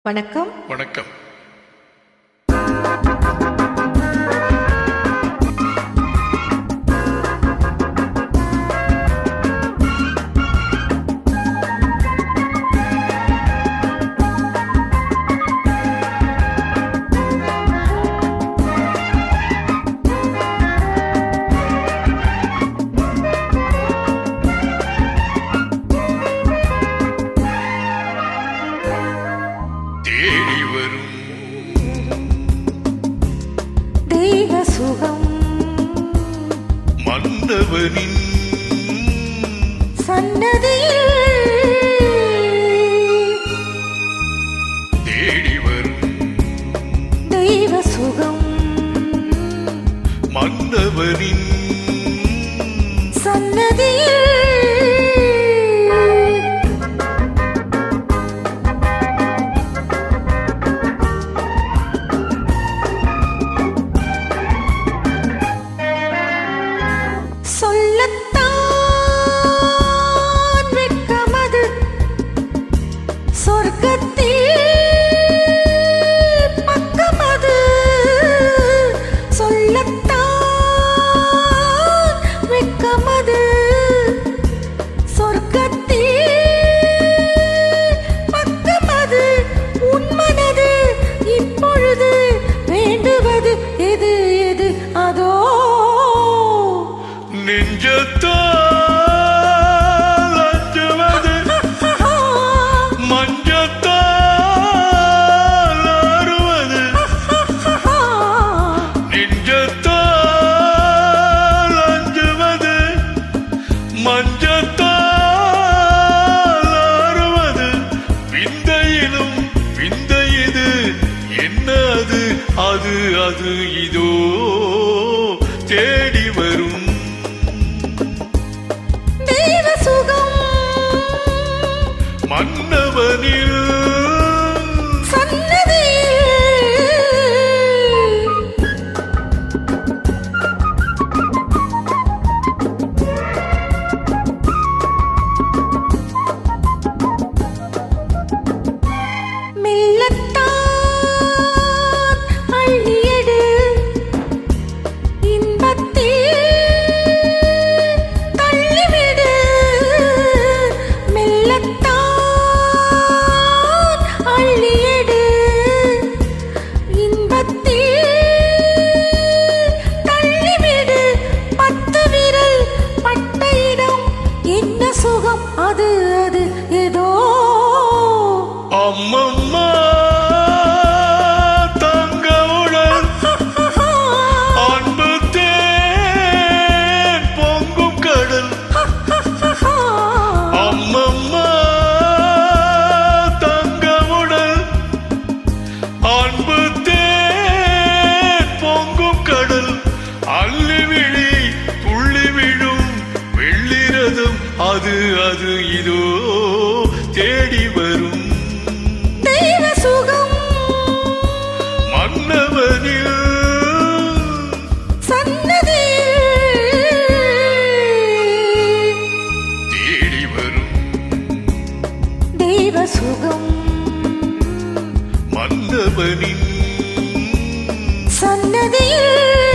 வணக்கம். வணக்கம். தேடி வரும் தெய்வ சுகம் மன்னவனின் சன்னதியில் தேடி வரும் தெய்வ சுகம் மன்னவனின் சன்னதியில் சொல்லத்தான் வெட்கமது சொர்க்கத்தில் பக்கமது சொல்லத்தான் வெட்கமது சொர்க்கத்தில் பக்கமது உன்மனது இப்பொழுது வேண்டுவது எது எது அதோ நெஞ்சத்தால் அஞ்சுவது மஞ்சத்தால் ஆறுவது நெஞ்சத்தால் அஞ்சுவது மஞ்சத்தால் ஆறுவது விந்தையிலும் விந்தை இது என்ன அது அது அது இதோ தேடி வரும் தெய்வ சுகம் மன்னவனில் அது அது ஏதோ அம்மம்மா தங்கவுடன் அன்பு தேன் பொங்கும் கடல் அம்மம்மா தங்கவுடன் அன்பு தேன் பொங்கும் கடல் அள்ளி விழி துள்ளி விழும் வெள்ளிரதம் அது அது இதோ தேடி வரும் தெய்வ சுகம் மன்னவனில் சன்னதியில் தேடி வரும் தெய்வ சுகம் மன்னவனின் சன்னதியில்